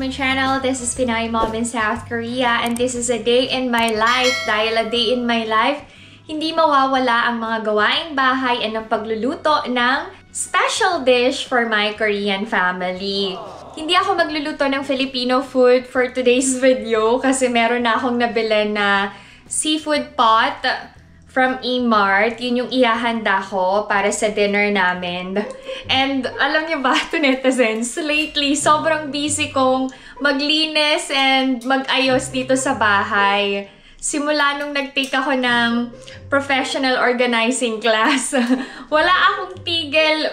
my channel. This is Pinoy Mom in South Korea and this is a day in my life. Dahil a day in my life, hindi mawawala ang mga gawaing bahay at ang pagluluto ng special dish for my Korean family. Hindi ako magluluto ng Filipino food for today's video kasi meron na akong nabili na seafood pot from E-Mart. Yun yung ihahanda ko para sa dinner namin. And alam niyo ba, to netizens, lately, sobrang busy kong maglinis and mag-ayos dito sa bahay. Simula nung nag-take ako ng professional organizing class, wala akong tigil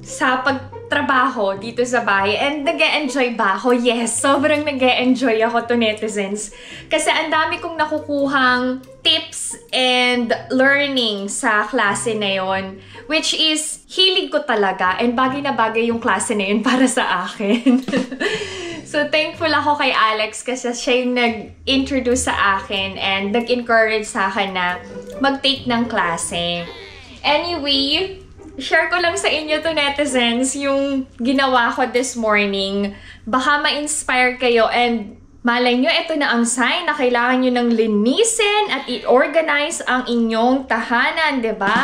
sa pagtrabaho dito sa bahay. And nag-e-enjoy ba ako? Yes, sobrang nag-e-enjoy ako to netizens. Kasi ang dami kong nakukuhang tips and learning sa klase na yon, which is hilig ko talaga and bagay na bagay yung klase na yun para sa akin. So thankful ako kay Alex kasi siya yung nag-introduce sa akin and nag-encourage sa akin na mag-take ng klase. Anyway, share ko lang sa inyo to netizens yung ginawa ko this morning. Baka ma-inspire kayo and malay nyo, ito na ang sign na kailangan nyo nang linisin at i-organize ang inyong tahanan, ba? Diba?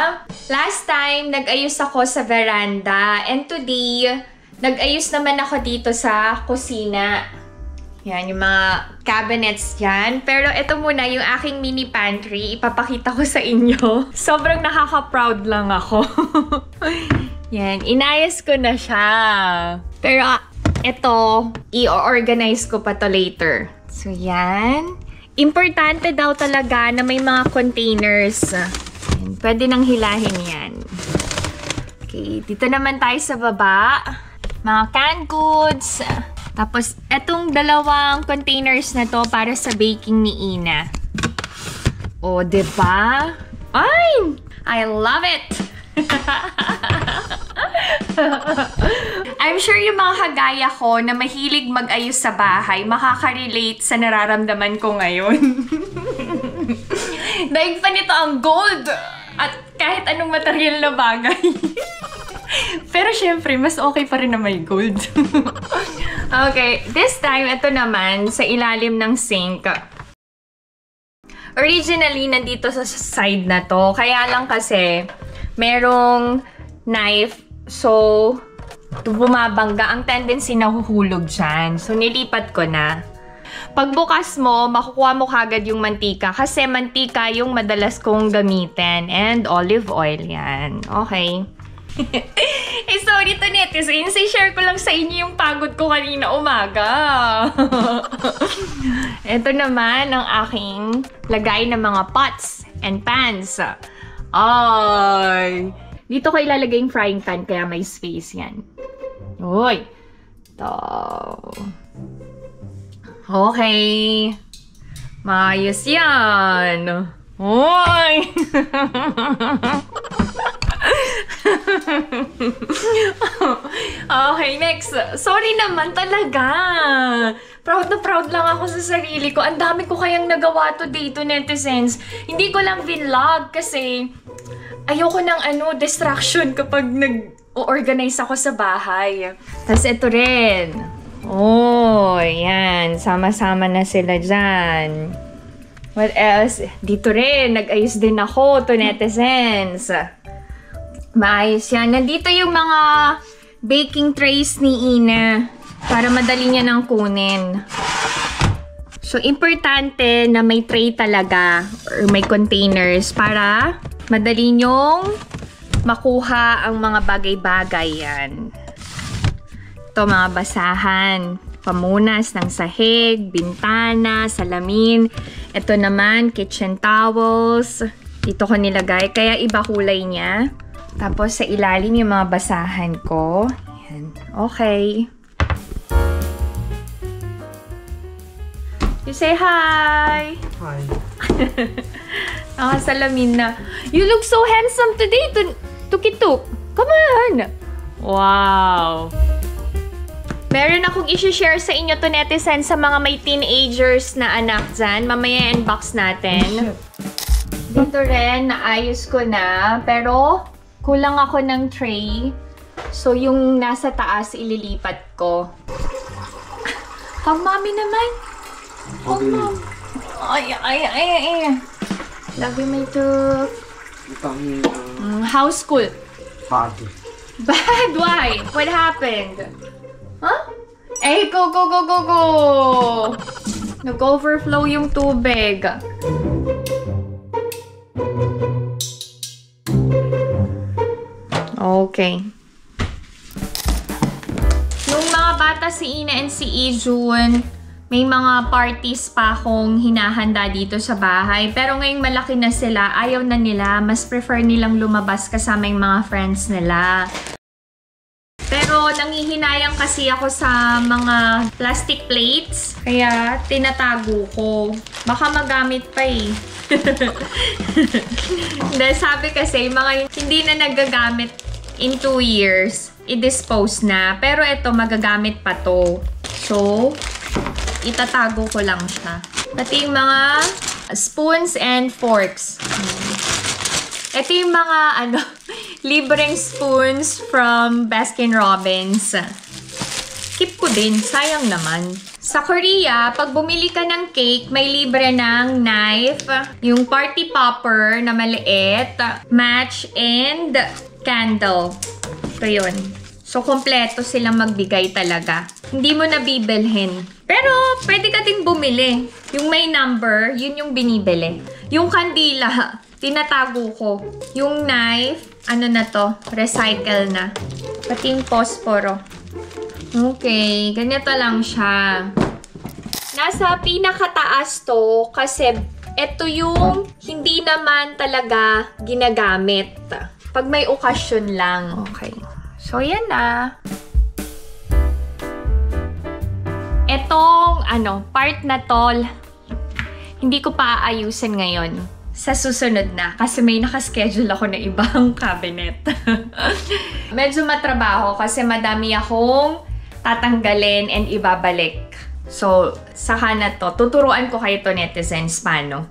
Last time, nag-ayos ako sa veranda. And today, nag-ayos naman ako dito sa kusina. Yan, yung mga cabinets yan. Pero ito muna, yung aking mini pantry. Ipapakita ko sa inyo. Sobrang nakaka-proud lang ako. Yan, inayos ko na siya. Pero ito, i-organize ko pa to later. So, yan. Importante daw talaga na may mga containers. Yan. Pwede nang hilahin yan. Okay, dito naman tayo sa baba. Mga canned goods. Tapos, etong dalawang containers na to para sa baking ni Ina. O, diba? Ay! I love it! I'm sure yung mga kagaya ko na mahilig mag-ayos sa bahay, makaka-relate sa nararamdaman ko ngayon. Daig pa nito ang gold at kahit anong material na bagay. Pero syempre, mas okay pa rin na may gold. Okay, this time, ito naman sa ilalim ng sink. Originally, nandito sa side na to. Kaya lang kasi, merong knife. So, bumabangga. Ang tendency na huhulog dyan. So, nilipat ko na. Pagbukas mo, makukuha mo kagad yung mantika. Kasi mantika yung madalas kong gamitin. And olive oil yan. Okay. Sorry to netizens. I-share ko lang sa inyo yung pagod ko kanina umaga. Ito naman ang aking lagay ng mga pots and pans. Ay! Dito ko ilalagay yung frying pan kaya may space yan. Uy! Ito. Okay. Maayos yan. Uy! Okay, next. Sorry naman talaga. Proud na proud lang ako sa sarili ko. Ang dami ko kayang nagawa today to netizens. Hindi ko lang vlog kasi ayoko ng distraction kapag nag-organize ako sa bahay. Tapos ito rin. Oh, yan. Sama-sama na sila dyan. What else? Dito rin. Nag-ayos din ako to netizens. Maayos yan. Nandito yung mga baking trays ni Ina para madali niya nang kunin. So, importante na may tray talaga or may containers para madali nyong makuha ang mga bagay-bagay yan. Ito, mga basahan. Pamunas ng sahig, bintana, salamin. Ito naman, kitchen towels. Dito ko nilagay. Kaya iba kulay niya. Tapos sa ilalim yung mga basahan ko. Yan. Okay. You say hi! Hi. Nakasalamin na. You look so handsome today, Tukituk. Come on! Wow! Meron akong i-share sa inyo to netizens sa mga may teenagers na anak dyan. Mamaya unbox natin. Dito rin, naayos ko na. Pero, kulang ako ng tray. So, yung nasa taas, ililipat ko. Hug mommy naman. Hug Okay. mom. Ay. Love you, my tooth. How's school? Bad. Bad? Why? What happened? Huh? Eh, go! Nag-overflow yung tubig. Okay. Nung mga bata si Ina and si Ijun, may mga parties pa akong hinahanda dito sa bahay. Pero ngayong malaki na sila, ayaw na nila. Mas prefer nilang lumabas kasama yung mga friends nila. Pero nangihinayang kasi ako sa mga plastic plates. Kaya tinatago ko. Baka magamit pa eh. Dahil sabi kasi, mga hindi na nagagamit in 2 years, i-dispose na. Pero ito, magagamit pa to. So, itatago ko lang siya. Pati yung mga spoons and forks. Ito yung mga libreng spoons from Baskin Robbins. Keep ko din, sayang naman. Sa Korea, pag bumili ka ng cake, may libre ng knife, yung party popper na maliit, match, and candle. Ito yun. So, kompleto silang magbigay talaga. Hindi mo na bibilhin. Pero, pwede ka din bumili. Yung may number, yun yung binibili. Yung kandila, tinatago ko. Yung knife, na to? Recycle na. Pati yung posporo. Okay, ganito lang siya. Nasa pinakataas to kasi ito yung hindi naman talaga ginagamit. Pag may okasyon lang. Okay. So, yan na. Etong, part na to, hindi ko pa aayusin ngayon. Sa susunod na. Kasi may nakaschedule ako na ibang cabinet. Medyo matrabaho kasi madami akong tatanggalin and ibabalik. So, saka na to. Tuturuan ko kayo to, netizens, paano.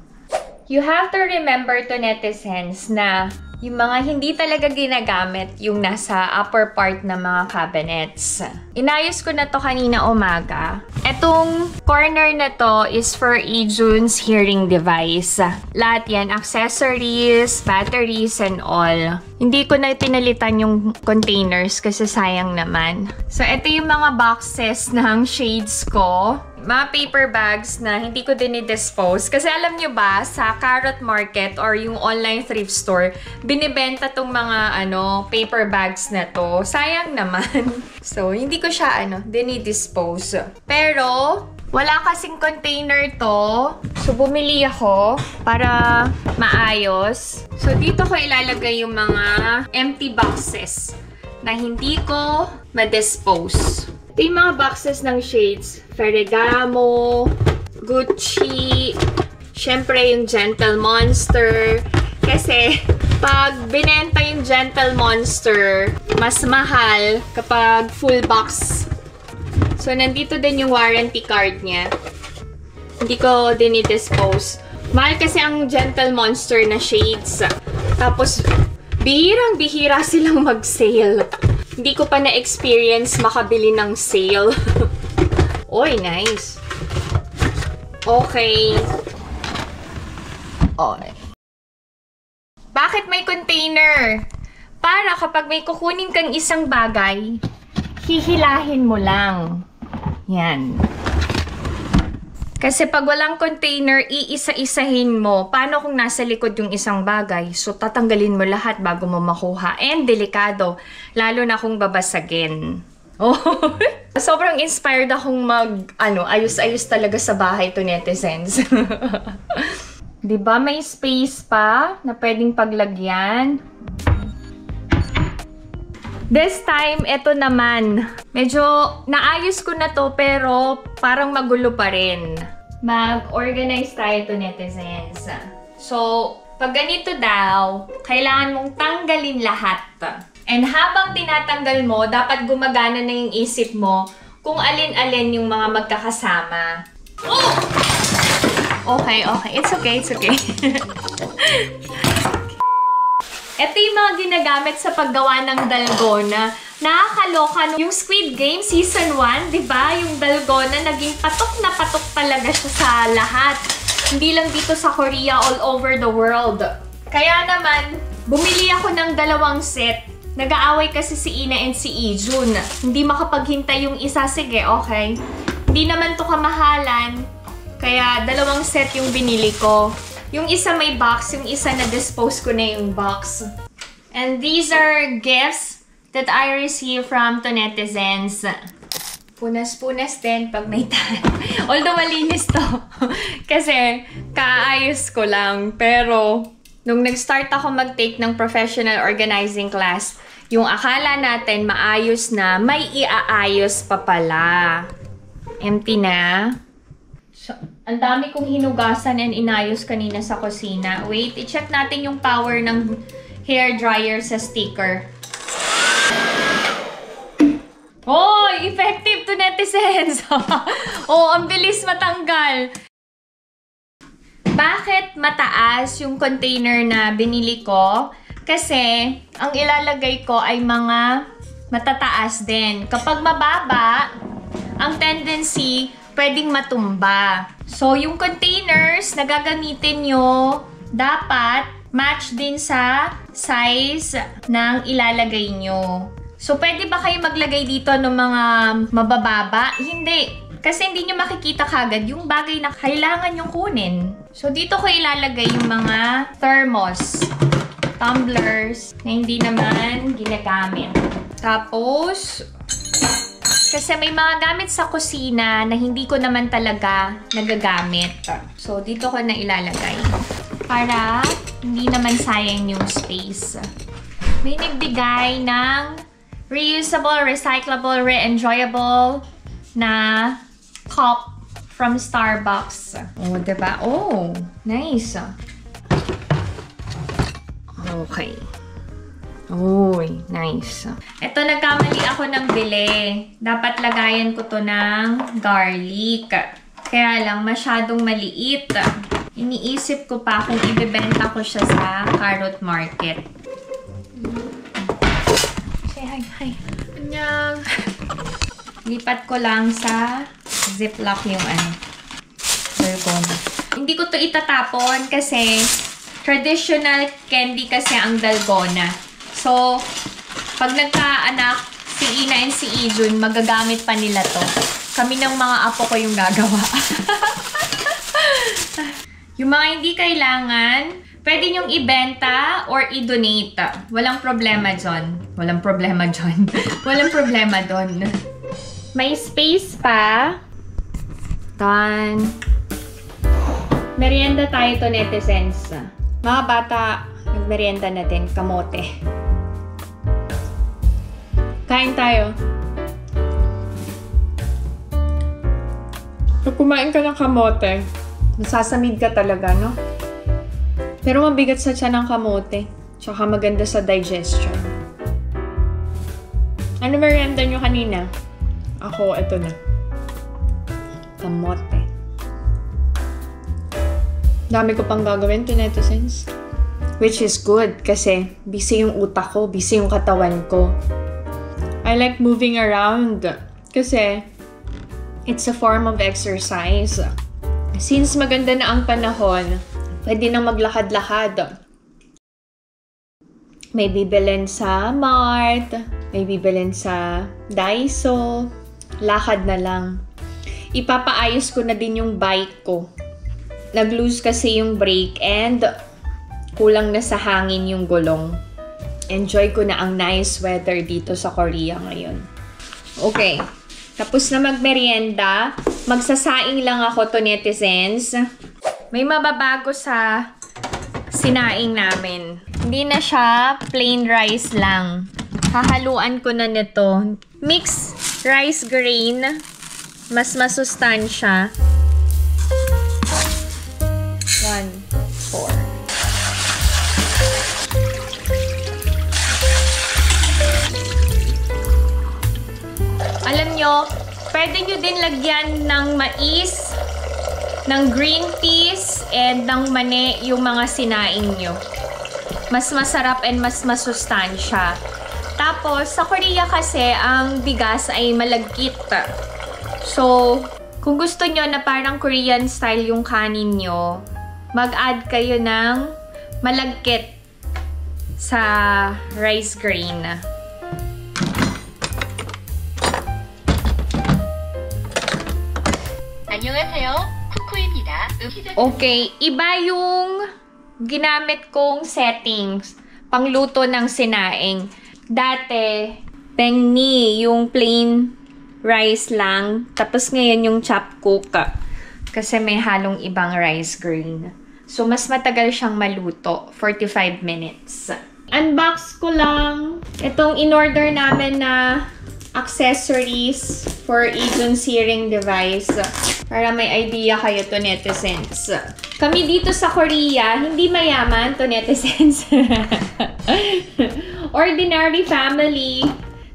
You have to remember to, netizens, na yung mga hindi talaga ginagamit yung nasa upper part ng mga cabinets. Inayos ko na to kanina umaga. Etong corner na to is for Ijun's hearing device. Lahat yan, accessories, batteries, and all. Hindi ko na pinalitan yung containers kasi sayang naman. So, ito yung mga boxes ng shades ko. Mga paper bags na hindi ko din i-dispose. Kasi alam nyo ba, sa Carrot Market or yung online thrift store, binibenta tong mga paper bags na to. Sayang naman. So, hindi ko siya dinidispose. Pero, wala kasing container to. So, bumili ako para maayos. So, dito ko ilalagay yung mga empty boxes na hindi ko ma-dispose. Ito yung mga boxes ng shades. Ferragamo, Gucci, syempre yung Gentle Monster. Kasi, pag binenta yung Gentle Monster, mas mahal kapag full box. So, nandito din yung warranty card niya. Hindi ko din i-dispose. Mahal kasi ang Gentle Monster na shades. Tapos, bihirang-bihira silang mag-sale. Hindi ko pa na-experience makabili ng sale. Oy, nice. Okay. Okay. Bakit may container? Para kapag may kukunin kang isang bagay, hihilahin mo lang. Yan. Kasi pag walang container, iisa-isahin mo. Paano kung nasa likod yung isang bagay? So, tatanggalin mo lahat bago mo makuha. And delikado. Lalo na kung babasagin. Oh. Sobrang inspired akong ayos-ayos talaga sa bahay to, netizens. Diba? May space pa na pwedeng paglagyan. This time, eto naman. Medyo naayos ko na to pero parang magulo pa rin. Mag-organize tayo to, netizens. So, pag ganito daw, kailangan mong tanggalin lahat. And habang tinatanggal mo, dapat gumagana na yung isip mo kung alin-alin yung mga magkakasama. Oh! Okay. It's okay. Ito yung mga ginagamit sa paggawa ng dalgona Nakakaloka yung Squid Game Season 1, di ba? Yung dalgona, naging patok na patok talaga siya sa lahat. Hindi lang dito sa Korea, all over the world. Kaya naman, bumili ako ng 2 set. Nag-aaway kasi si Ina and si Ijun. Hindi makapaghintay yung isa. Sige, okay. Hindi naman to kamahalan. Kaya 2 set yung binili ko. Yung isa may box, yung isa na-dispose ko na yung box. And these are gifts that I received from netizens. Punas-punas din pag may time. Although malinis to. Kasi kaayos ko lang. Pero nung nag-start ako mag-take ng professional organizing class, yung akala natin maayos na, may iaayos pa pala. Empty na. So, ang dami kong hinugasan and inayos kanina sa kusina. Wait, i-check natin yung power ng hair dryer sa sticker. Oh, effective to netizens! Oh, ang bilis matanggal. Bakit mataas yung container na binili ko? Kasi, ang ilalagay ko ay mga matataas din. Kapag mababa, ang tendency, pwedeng matumba. So, yung containers na gagamitin nyo, dapat match din sa size ng ilalagay nyo. So, pwede ba kayo maglagay dito ng mga mabababa? Hindi. Kasi hindi nyo makikita kagad yung bagay na kailangan nyong kunin. So, dito ko ilalagay yung mga thermos, tumblers, na hindi naman ginagamit. Tapos, kasi may mga gamit sa kusina na hindi ko naman talaga nagagamit. So, dito ko na ilalagay. Para hindi naman sayang yung space. May nagbigay ng reusable, recyclable, re-enjoyable na cup from Starbucks. Oh, diba? Oh, nice. Okay. Uy, nice. Ito, nagkamali ako ng bili. Dapat lagayan ko to ng garlic. Kaya lang, masyadong maliit. Iniisip ko pa kung ibebenta ko siya sa Carrot Market. Hi. Anyang. Lipat ko lang sa Ziploc yung dalgona. Hindi ko to itatapon kasi traditional candy kasi ang dalgona. So, pag nagkaanak si Ina and si Ijun, magagamit pa nila to. Kami ng mga apo ko yung gagawa. Yung mga hindi kailangan, pwede nyong ibenta or i-donate. Walang problema dyan. Walang problema dyan. Walang problema dun. May space pa. Done. Merienda tayo to, netizens. Mga bata, nagmerienda natin. Kamote. Kain tayo. Pag kumain ka ng kamote, masasamid ka talaga, no? Pero mabigat sa tiyan ng kamote. Tsaka maganda sa digestion. Ano merienda nyo kanina? Ako, eto na. Kamote. Dami ko pang gagawin to netizens. Which is good kasi busy yung utak ko, busy yung katawan ko. I like moving around kasi it's a form of exercise. Since maganda na ang panahon, pwede nang maglakad-lakad. May bibilin sa Mart, may bibilin sa Daiso, lakad na lang. Ipapaayos ko na din yung bike ko. Nag-loose kasi yung brake and kulang na sa hangin yung gulong. Enjoy ko na ang nice weather dito sa Korea ngayon. Okay, tapos na magmerienda. Magsasaing lang ako to, netizens. May mababago sa sinaing namin. Hindi na siya plain rice lang. Hahaluan ko na nito. Mixed rice grain. Mas masustansya. 1, 4. Alam nyo, pwede nyo din lagyan ng mais, ng green peas, and ng mani yung mga sinaing nyo. Mas masarap and mas masustansya. Tapos, sa Korea kasi, ang bigas ay malagkit. So, kung gusto nyo na parang Korean style yung kanin nyo, mag-add kayo ng malagkit sa rice grain. 안녕하세요. 쿠쿠입니다. Okay, iba yung ginamit kong settings pangluto ng sinaing. Dati, pengni, yung plain rice lang. Tapos ngayon yung chop cook. Kasi may halong ibang rice grain. So, mas matagal siyang maluto. 45 minutes. Unbox ko lang itong in-order namin na accessories for Ijun's hearing device. Para may idea kayo to netizens. Kami dito sa Korea, hindi mayaman to netizens. Ordinary family.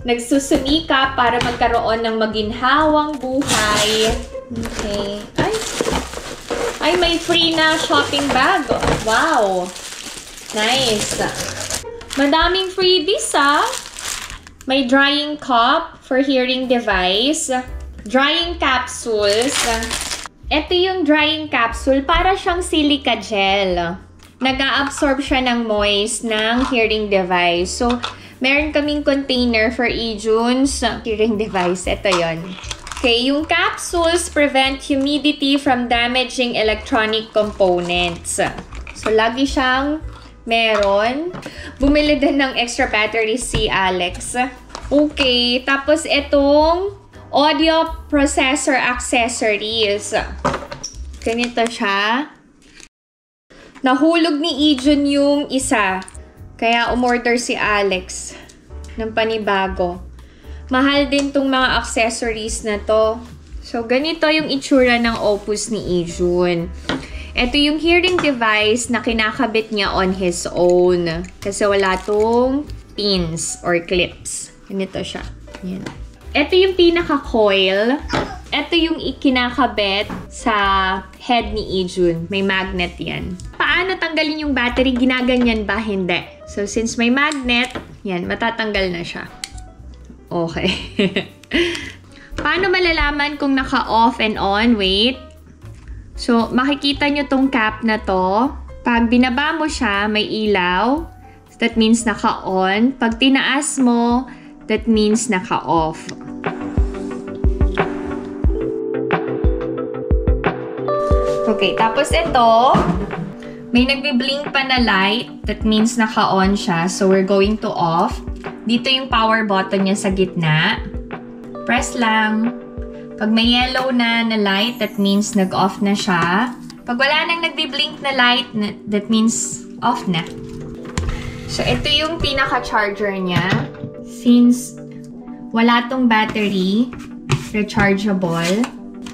Nagsusumika para magkaroon ng maginhawang buhay. Okay. Ay, may free na shopping bag. Wow. Nice. Madaming freebies, May drying cup for hearing device. Drying capsules. Ito yung drying capsule. Para siyang silica gel. Nag-a-absorb siya ng moist ng hearing device. So, meron kaming container for Ijun's hearing device. Ito yon. Okay, yung capsules prevent humidity from damaging electronic components. So, lagi siyang meron. Bumili din ng extra battery si Alex. Okay, tapos itong audio processor accessories. Ganito siya. Nahulog ni Ijun yung isa. Kaya umorder si Alex ng panibago. Mahal din tong mga accessories na to. So, ganito yung itsura ng Opus ni Ijun. Ito yung hearing device na kinakabit niya on his own. Kasi wala tong pins or clips. Ganito siya. Yan. Ito yung pinaka-coil. Ito yung ikinakabit sa head ni Ijun. May magnet yan. Paano tanggalin yung battery? Ginaganyan ba? Hindi. So, since may magnet, yan, matatanggal na siya. Okay. Paano malalaman kung naka-off and on? Wait. So, makikita nyo tong cap na to. Pag binaba mo siya, may ilaw. That means naka-on. Pag tinaas mo, that means naka-off. Okay, tapos ito, may nagbi-blink pa na light. That means naka-on siya. So, we're going to off. Dito yung power button niya sa gitna. Press lang. Pag may yellow na light, that means nag-off na siya. Pag wala nang nagbi-blink na light, that means off na. So, ito yung pinaka-charger niya. Since wala tong battery, rechargeable.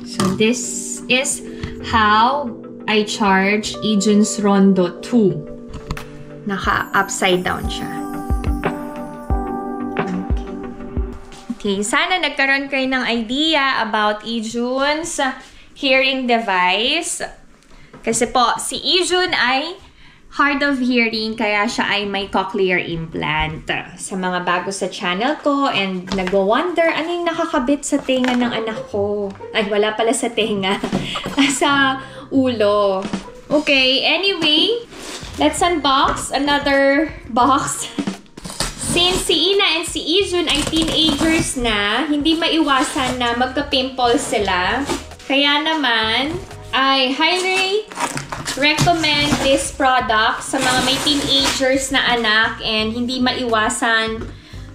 So, this is how I charge Ijun's Rondo 2. Naka-upside down siya. Okay, sana nagkaroon kayo ng idea about Ijun's hearing device. Kasi po, si Ijun ay hard of hearing, kaya siya ay may cochlear implant. Sa mga bago sa channel ko and nagwa-wonder, ano yung nakakabit sa tenga ng anak ko? Ay, wala pala sa tenga. Sa ulo. Okay, anyway, let's unbox another box. Since si Ina and si Ijun ay teenagers na, hindi maiwasan na magka-pimples sila. Kaya naman, I highly recommend this product sa mga may teenagers na anak and hindi maiwasan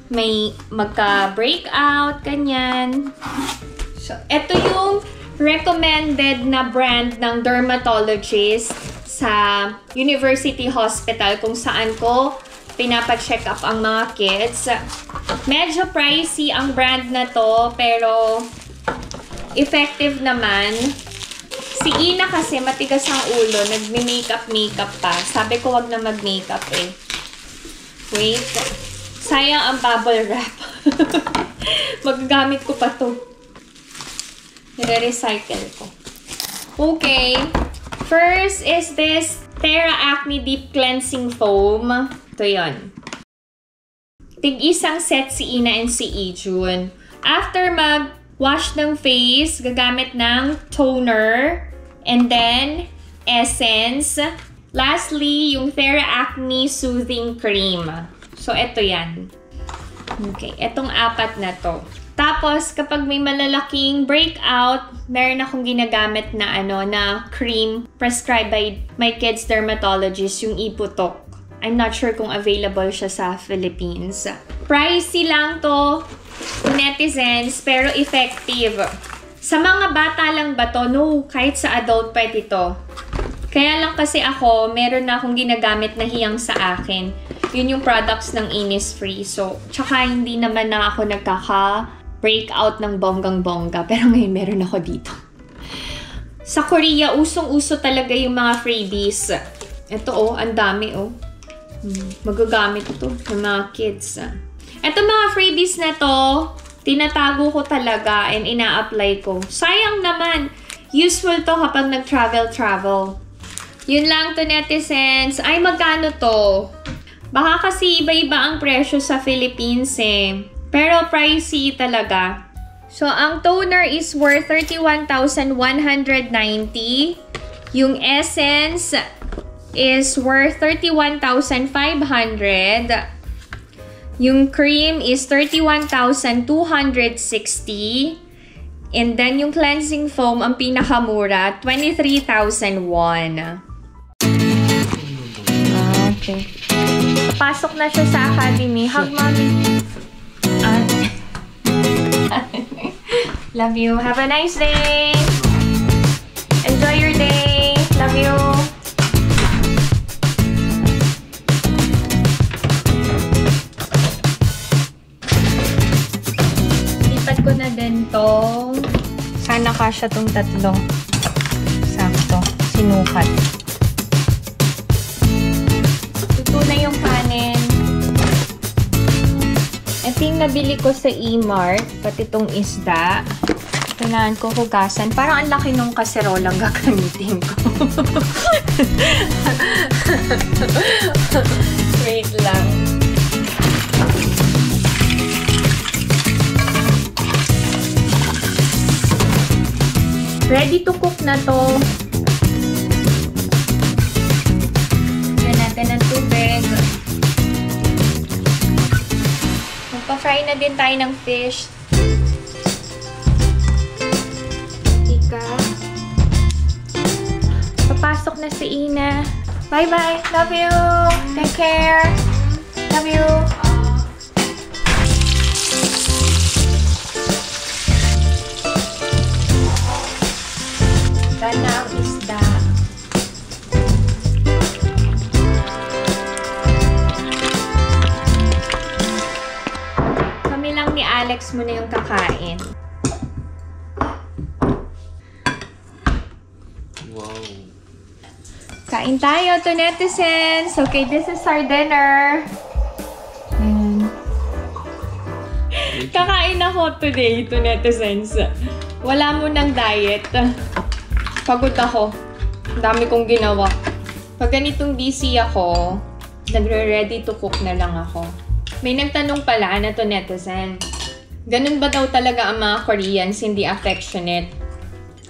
may magka-breakout, ganyan. So, ito yung recommended na brand ng dermatologist sa University Hospital kung saan ko pinapacheck up ang mga kids. Medyo pricey ang brand na to, pero effective naman. Si Ina kasi matigas ang ulo, nagmi-makeup pa. Sabi ko wag na mag-makeup eh. Wait. Sayang ang bubble wrap. Magagamit ko pa to. Nire-recycle ko. Okay. First is this Terra Acne Deep Cleansing Foam. Ito yun. tig-isang set si Ina and si Ijun. After mag-wash ng face, gagamit ng toner, and then essence. Lastly, yung TheraAcne Soothing Cream. So, ito yan. Okay, etong 4 na to. Tapos, kapag may malalaking breakout, meron akong ginagamit na na cream prescribed by my kid's dermatologist, yung Iputok. I'm not sure kung available siya sa Philippines. Pricey lang to, netizens, pero effective. Sa mga bata lang ba to? No, kahit sa adult pwede to. Kaya lang kasi ako, meron na akong ginagamit na hiyang sa akin. Yun yung products ng Innisfree. So, tsaka hindi naman na ako nagkaka-breakout ng bonggang-bongga. Pero ngayon meron ako dito. Sa Korea, usong-uso talaga yung mga freebies. Ito ang dami Magagamit ito ng mga kids. Ito mga freebies na to, tinatago ko talaga and ina-apply ko. Sayang naman. Useful to kapag nag-travel. Yun lang to, netizens. Ay, magkano to? Baka kasi iba-iba ang presyo sa Philippines Pero pricey talaga. So, ang toner is worth 31,190. Yung essence is worth 31,500. Yung cream is 31,260. And then, yung cleansing foam, ang pinakamura, 23,001. Okay. Pasok na siya sa academy. Hug, mommy. Love you. Have a nice day. Enjoy your day. Love you. Lipat ko na din to. Sana kasya tong 3. Sakto. Sinukat. Ito na yung kanin. Ito yung nabili ko sa E-Mart. Pati itong isda. Kailangan ko hugasan. Parang ang laki nung kaserolang gagamitin ko. Wait lang. Ready to cook na to. Lagyan natin ng tubig. Magpa-fry na din tayo ng fish. Ika. Papasok na si Ina. Bye-bye. Love you. Take care. Love you. Na ang isda. Kami lang ni Alex muna yung kakain. Wow. Kain tayo to, netizens. Okay, this is our dinner. Kakain ako today to, netizens. Wala mo ng diet. Pagod ako. Ang dami kong ginawa. Pag ganitong busy ako, nagre-ready to cook na lang ako. May nagtanong pala na to, netizen. Ganun ba daw talaga ang mga Koreans, hindi affectionate?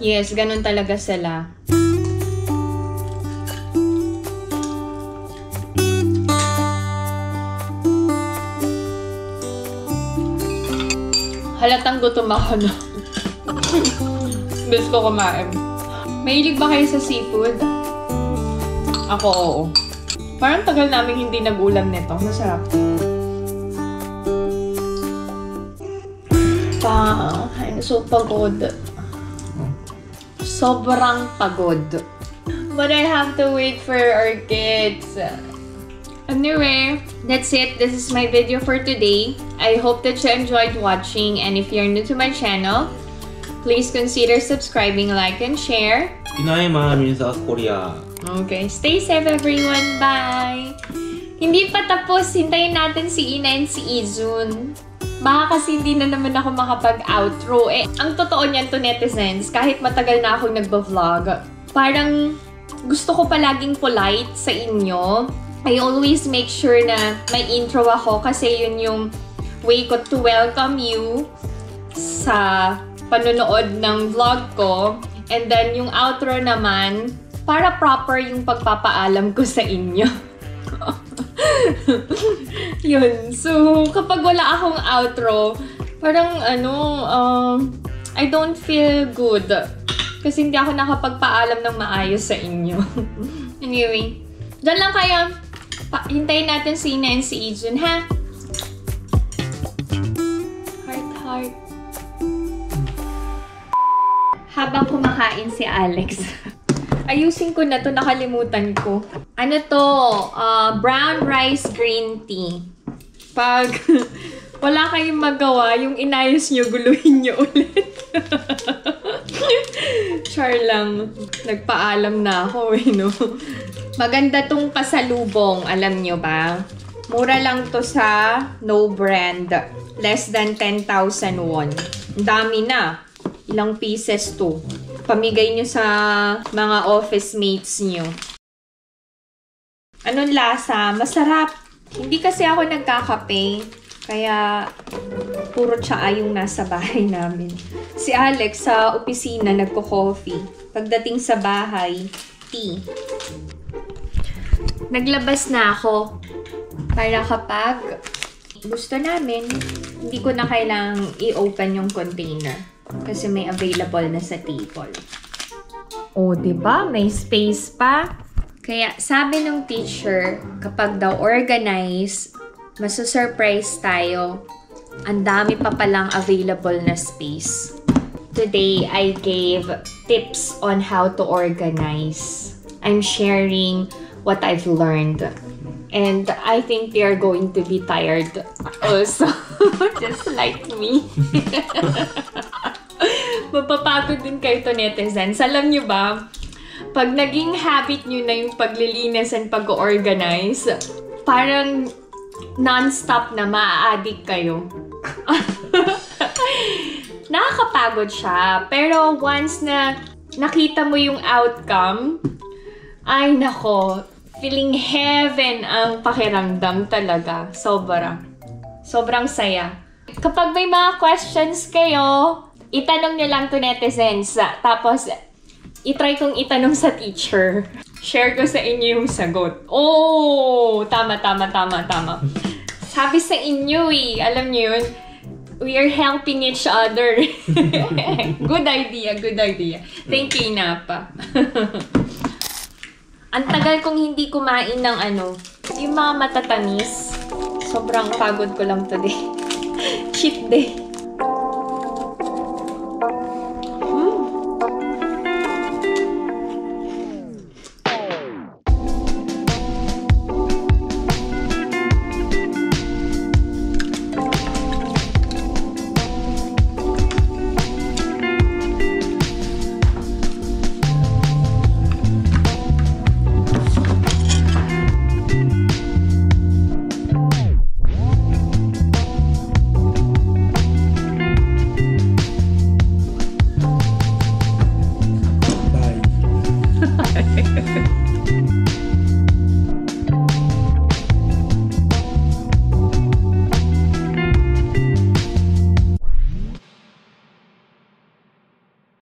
Yes, ganun talaga sila. Halatang gutom ako na. Gusto ko kumain. Mahilig ba kayo sa seafood? Ako, oo. Parang tagal namin hindi nag-ulam nito. Masarap. I'm so pagod. Sobrang pagod. But I have to wait for our kids. Anyway, that's it. This is my video for today. I hope that you enjoyed watching. And if you're new to my channel, please consider subscribing, like, and share. Inay ma'am in South Korea. Okay, stay safe everyone. Bye! Hindi pa tapos. Hintayin natin si Ina and si Izun. Baka kasi hindi na naman ako makapag-outro. Ang totoo niyan to, netizens, kahit matagal na akong nagba-vlog, parang gusto ko palaging polite sa inyo. I always make sure na may intro ako kasi yun yung way ko to welcome you sa panonood ng vlog ko. And then yung outro naman, para proper yung pagpapaalam ko sa inyo. Yun. So, kapag wala akong outro, parang I don't feel good. Kasi hindi ako nakapagpaalam ng maayos sa inyo. Anyway, dyan lang kayo. Hintayin natin si Ina and si Ijun, ha? Heart. Habang kumakain si Alex. Ayusin ko na to, nakalimutan ko. Ano to? Brown rice green tea. Pag wala kayong magawa, yung inayos nyo, guluhin nyo ulit. Char lang. Nagpaalam na ako, no? Maganda tong pasalubong, alam nyo ba? Mura lang to sa no brand. Less than 10,000 won. Ang dami na. Ilang pieces to. Pamigay nyo sa mga office mates nyo. Anong lasa? Masarap. Hindi kasi ako nagkakape. Kaya puro tsaa yung nasa bahay namin. Si Alex sa opisina nagko-coffee. Pagdating sa bahay, tea. Naglabas na ako para kapag gusto namin, hindi ko na kailangang i-open yung container kasi may available na sa table. O, diba? May space pa. Kaya sabi ng teacher, kapag daw organize, masusurprise tayo. Ang dami pa palang available na space. Today, I gave tips on how to organize. I'm sharing what I've learned. And I think they are going to be tired also. Just like me. Mapapagod din kayo to, netizens. Alam nyo ba, pag naging habit nyo na yung paglilinis and pag-organize, parang non-stop na maa-addict kayo. Nakakapagod siya. Pero once na nakita mo yung outcome, ay nako, feeling heaven ang pakiramdam talaga. Sobrang saya. Kapag may mga questions kayo, itanong nyo lang to, netizens. Tapos, itry kong itanong sa teacher. Share ko sa inyo yung sagot. Oh! Tama. Sabi sa inyo eh. Alam nyo yun? We are helping each other. Good idea. Thank you, Inapa. Ang tagal kong hindi kumain ng yung mga matatamis. Sobrang pagod ko lang today. Cheat day.